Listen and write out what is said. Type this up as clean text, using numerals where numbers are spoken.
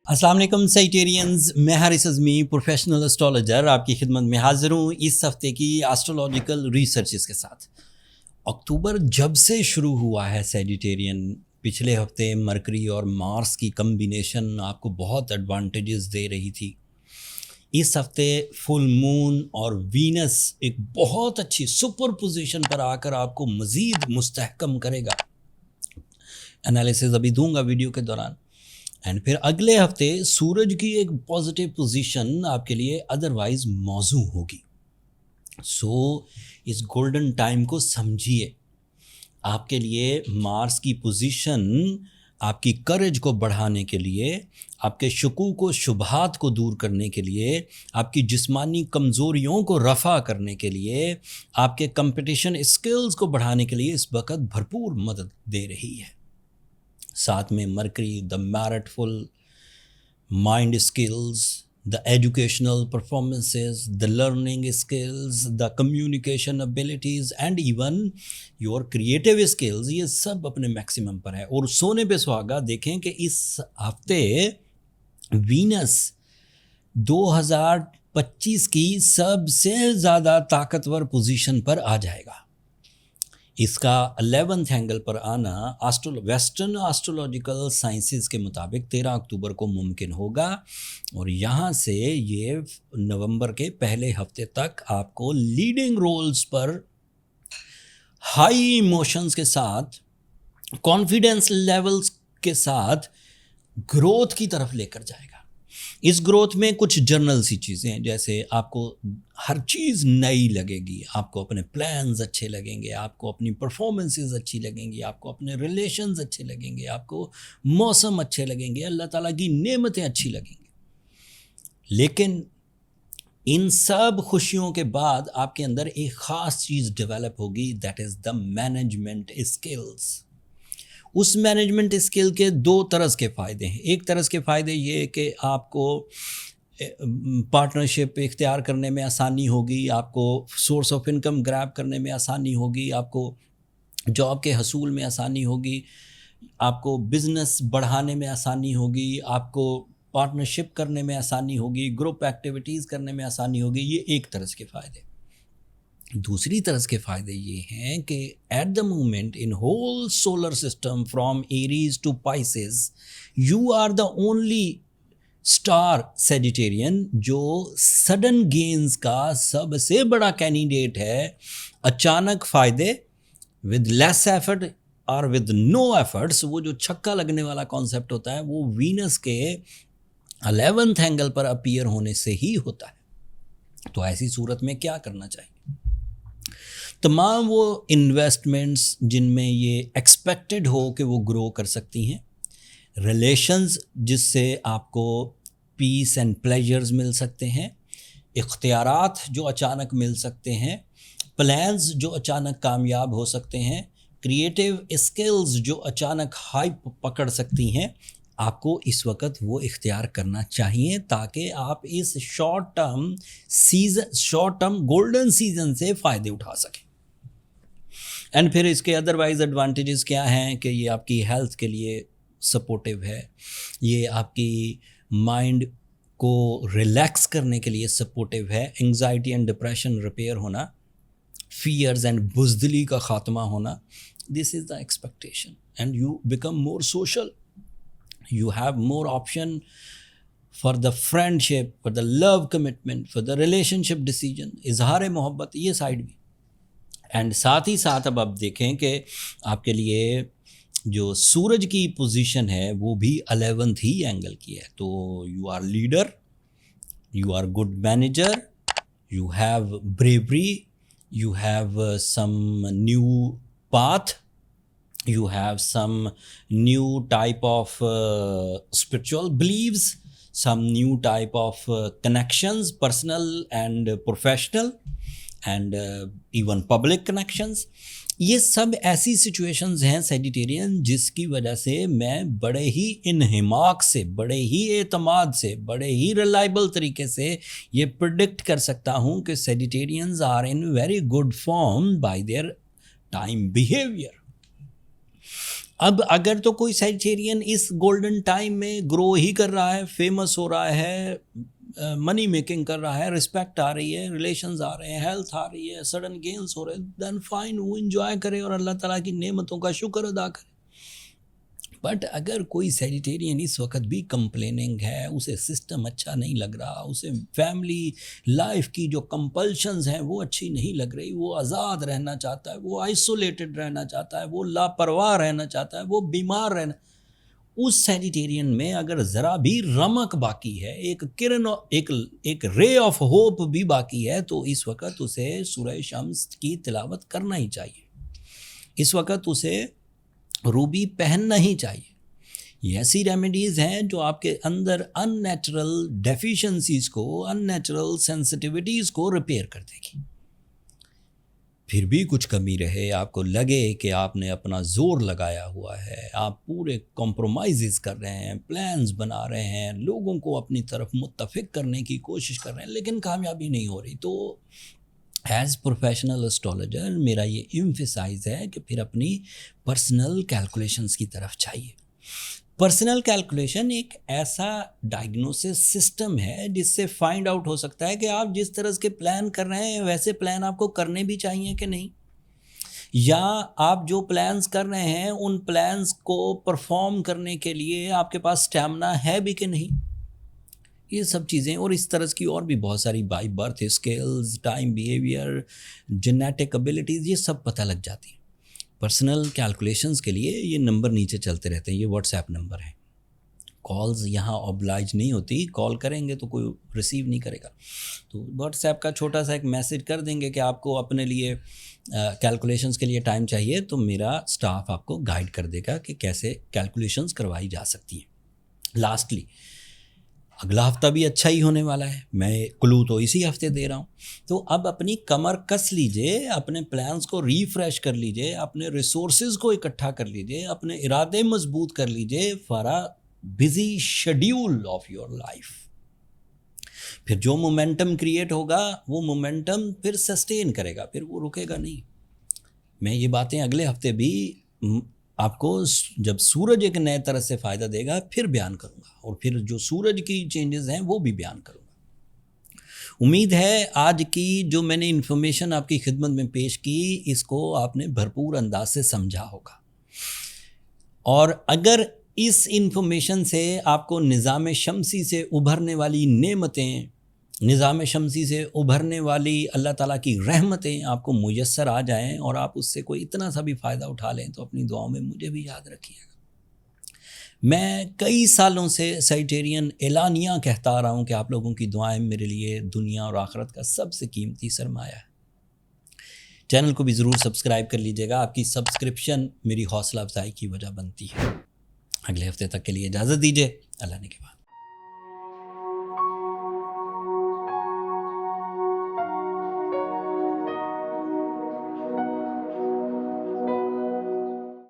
السلام علیکم سیٹیرینز، میں حارث اعظمی پروفیشنل اسٹرالوجر آپ کی خدمت میں حاضر ہوں اس ہفتے کی ایسٹرولوجیکل ریسرچز کے ساتھ۔ اکتوبر جب سے شروع ہوا ہے سیجیٹیرین، پچھلے ہفتے مرکری اور مارس کی کمبینیشن آپ کو بہت ایڈوانٹیجز دے رہی تھی۔ اس ہفتے فل مون اور وینس ایک بہت اچھی سپر پوزیشن پر آ کر آپ کو مزید مستحکم کرے گا۔ انالیسز ابھی دوں گا ویڈیو کے دوران۔ اینڈ پھر اگلے ہفتے سورج کی ایک پازیٹیو پوزیشن آپ کے لیے ادروائز موزوں ہوگی۔ اس گولڈن ٹائم کو سمجھیے۔ آپ کے لیے مارس کی پوزیشن آپ کی کریج کو بڑھانے کے لیے، آپ کے شکوک و شبہات کو دور کرنے کے لیے، آپ کی جسمانی کمزوریوں کو رفع کرنے کے لیے، آپ کے کمپٹیشن اسکلز کو بڑھانے کے لیے اس وقت بھرپور مدد دے رہی ہے۔ ساتھ میں Mercury the meritful mind skills, the educational performances, the learning skills, the communication abilities and even your creative skills, یہ سب اپنے میکسیمم پر ہے۔ اور سونے پہ سہاگا دیکھیں کہ اس ہفتے وینس 2025 کی سب سے زیادہ طاقتور پوزیشن پر آ جائے گا۔ اس کا 11th اینگل پر آنا ویسٹرن آسٹرولوجیکل سائنسز کے مطابق 13 اکتوبر کو ممکن ہوگا، اور یہاں سے یہ نومبر کے پہلے ہفتے تک آپ کو لیڈنگ رولز پر ہائی ایموشنز کے ساتھ، کانفیڈنس لیولز کے ساتھ گروتھ کی طرف لے کر جائے گا۔ اس گروتھ میں کچھ جنرل سی چیزیں ہیں، جیسے آپ کو ہر چیز نئی لگے گی، آپ کو اپنے پلانز اچھے لگیں گے، آپ کو اپنی پرفارمنسز اچھی لگیں گی، آپ کو اپنے ریلیشنز اچھے لگیں گے، آپ کو موسم اچھے لگیں گے، اللہ تعالیٰ کی نعمتیں اچھی لگیں گی۔ لیکن ان سب خوشیوں کے بعد آپ کے اندر ایک خاص چیز ڈیولپ ہوگی، that is the management skills. اس مینجمنٹ اسکل کے دو طرز کے فائدے ہیں۔ ایک طرز کے فائدے یہ کہ آپ کو پارٹنرشپ اختیار کرنے میں آسانی ہوگی، آپ کو سورس آف انکم گریب کرنے میں آسانی ہوگی، آپ کو جاب کے حصول میں آسانی ہوگی، آپ کو بزنس بڑھانے میں آسانی ہوگی، آپ کو پارٹنرشپ کرنے میں آسانی ہوگی، گروپ ایکٹیویٹیز کرنے میں آسانی ہوگی۔ یہ ایک طرز کے فائدے۔ دوسری طرز کے فائدے یہ ہیں کہ at the moment in whole solar system from Aries to Pisces you are the only star Sagittarian جو سڈن گینز کا سب سے بڑا کینڈیڈیٹ ہے۔ اچانک فائدے ود لیس ایفرٹ اور ود نو ایفرٹس، وہ جو چھکا لگنے والا کانسیپٹ ہوتا ہے وہ وینس کے 11th اینگل پر اپیئر ہونے سے ہی ہوتا ہے۔ تو ایسی صورت میں کیا کرنا چاہیے؟ تمام وہ انویسٹمنٹس جن میں یہ ایکسپیکٹڈ ہو کہ وہ گرو کر سکتی ہیں، ریلیشنز جس سے آپ کو پیس اینڈ پلیجرز مل سکتے ہیں، اختیارات جو اچانک مل سکتے ہیں، پلانز جو اچانک کامیاب ہو سکتے ہیں، کریٹیو اسکلز جو اچانک ہائپ پکڑ سکتی ہیں، آپ کو اس وقت وہ اختیار کرنا چاہیے تاکہ آپ اس شارٹ ٹرم گولڈن سیزن سے فائدے اٹھا سکیں۔ اینڈ پھر اس کے ادروائز ایڈوانٹیجز کیا ہیں کہ یہ آپ کی ہیلتھ کے لیے سپورٹیو ہے، یہ آپ کی مائنڈ کو ریلیکس کرنے کے لیے سپورٹیو ہے، انگزائٹی اینڈ ڈپریشن ریپیئر ہونا، فیئرز اینڈ بزدلی کا خاتمہ ہونا، this is the expectation, and you become more social, you have more option for the friendship, for the love commitment, for the relationship decision, اظہار محبت، یہ side بھی۔ And ساتھ ہی ساتھ اب آپ دیکھیں کہ آپ کے لیے جو سورج کی پوزیشن ہے وہ بھی 11th ہی اینگل کی ہے، تو you are leader, you are good manager, you have bravery, you have some new path, you have some new type of spiritual beliefs, some new type of connections, personal and professional and even public connections۔ یہ سب ایسی situations ہیں سیجیٹیرین جس کی وجہ سے میں بڑے ہی انہماک سے، بڑے ہی اعتماد سے، بڑے ہی ریلائبل طریقے سے یہ پرڈکٹ کر سکتا ہوں کہ Sagittarians are in very good form by their time behaviour. اب اگر تو کوئی سیجیٹیرین اس گولڈن ٹائم میں گرو ہی کر رہا ہے، فیمس ہو رہا ہے، منی میکنگ کر رہا ہے، رسپیکٹ آ رہی ہے، ریلیشنز آ رہے ہیں، ہیلتھ آ رہی ہے، سڈن گینز ہو رہے ہیں، دین فائن، وہ انجوائے کرے اور اللہ تعالیٰ کی نعمتوں کا شکر ادا کرے. بٹ اگر کوئی سیجیٹیرین اس وقت بھی کمپلیننگ ہے، اسے سسٹم اچھا نہیں لگ رہا، اسے فیملی لائف کی جو کمپلشنز ہیں وہ اچھی نہیں لگ رہی، وہ آزاد رہنا چاہتا ہے، وہ آئسولیٹڈ رہنا چاہتا ہے، وہ لاپرواہ رہنا چاہتا ہے، وہ بیمار رہنا، اس سیجیٹیرین میں اگر ذرا بھی رمق باقی ہے، ایک کرن، ایک رے آف ہوپ بھی باقی ہے، تو اس وقت اسے سورہ شمس کی تلاوت کرنا ہی چاہیے. اس وقت اسے روبی پہننا ہی چاہیے. یہ ایسی ریمیڈیز ہیں جو آپ کے اندر ان نیچرل ڈیفیشنسیز کو، ان نیچرل سینسٹیوٹیز کو ریپیئر کر دے گی. پھر بھی کچھ کمی رہے، آپ کو لگے کہ آپ نے اپنا زور لگایا ہوا ہے، آپ پورے کمپرومائزز کر رہے ہیں، پلانز بنا رہے ہیں، لوگوں کو اپنی طرف متفق کرنے کی کوشش کر رہے ہیں، لیکن کامیابی نہیں ہو رہی، تو ایز پروفیشنل اسٹرالوجر میرا یہ ایمفیسائز ہے کہ پھر اپنی پرسنل کیلکولیشنز کی طرف چاہیے. پرسنل کیلکولیشن ایک ایسا ڈائگنوسس سسٹم ہے جس سے فائنڈ آؤٹ ہو سکتا ہے کہ آپ جس طرح کے پلان کر رہے ہیں ویسے پلان آپ کو کرنے بھی چاہیے کہ نہیں، یا آپ جو پلانز کر رہے ہیں ان پلانز کو پرفارم کرنے کے لیے آپ کے پاس اسٹیمنا ہے بھی کہ نہیں. یہ سب چیزیں اور اس طرح کی اور بھی بہت ساری by birth skills, time behaviour, genetic abilities, یہ سب پتہ لگ جاتی ہیں. پرسنل کیلکولیشنز کے لیے یہ نمبر نیچے چلتے رہتے ہیں، یہ واٹس ایپ نمبر ہیں. کالز یہاں اوبلائج نہیں ہوتی، کال کریں گے تو کوئی ریسیو نہیں کرے گا، تو واٹس ایپ کا چھوٹا سا ایک میسج کر دیں گے کہ آپ کو اپنے لیے کیلکولیشنز کے لیے ٹائم چاہیے، تو میرا اسٹاف آپ کو گائیڈ کر دے گا کہ کیسے کیلکولیشنز کروائی جا سکتی ہیں. لاسٹلی اگلا ہفتہ بھی اچھا ہی ہونے والا ہے، میں کلو تو اسی ہفتے دے رہا ہوں، تو اب اپنی کمر کس لیجئے، اپنے پلانز کو ریفریش کر لیجئے، اپنے ریسورسز کو اکٹھا کر لیجئے، اپنے ارادے مضبوط کر لیجئے for a busy schedule of your life. پھر جو مومنٹم کریٹ ہوگا وہ مومنٹم پھر سسٹین کرے گا، پھر وہ رکے گا نہیں. میں یہ باتیں اگلے ہفتے بھی آپ کو جب سورج ایک نئے طرح سے فائدہ دے گا پھر بیان کروں گا، اور پھر جو سورج کی چینجز ہیں وہ بھی بیان کروں گا. امید ہے آج کی جو میں نے انفارمیشن آپ کی خدمت میں پیش کی، اس کو آپ نے بھرپور انداز سے سمجھا ہوگا، اور اگر اس انفارمیشن سے آپ کو نظام شمسی سے ابھرنے والی نعمتیں، نظام شمسی سے ابھرنے والی اللہ تعالیٰ کی رحمتیں آپ کو میسر آ جائیں اور آپ اس سے کوئی اتنا سا بھی فائدہ اٹھا لیں، تو اپنی دعاؤں میں مجھے بھی یاد رکھیے گا. میں کئی سالوں سے سیجیٹیرین اعلانیہ کہتا آ رہا ہوں کہ آپ لوگوں کی دعائیں میرے لیے دنیا اور آخرت کا سب سے قیمتی سرمایہ ہے. چینل کو بھی ضرور سبسکرائب کر لیجیے گا، آپ کی سبسکرپشن میری حوصلہ افزائی کی وجہ بنتی ہے. اگلے ہفتے تک کے لیے اجازت دیجیے، اللہ نے کے بعد.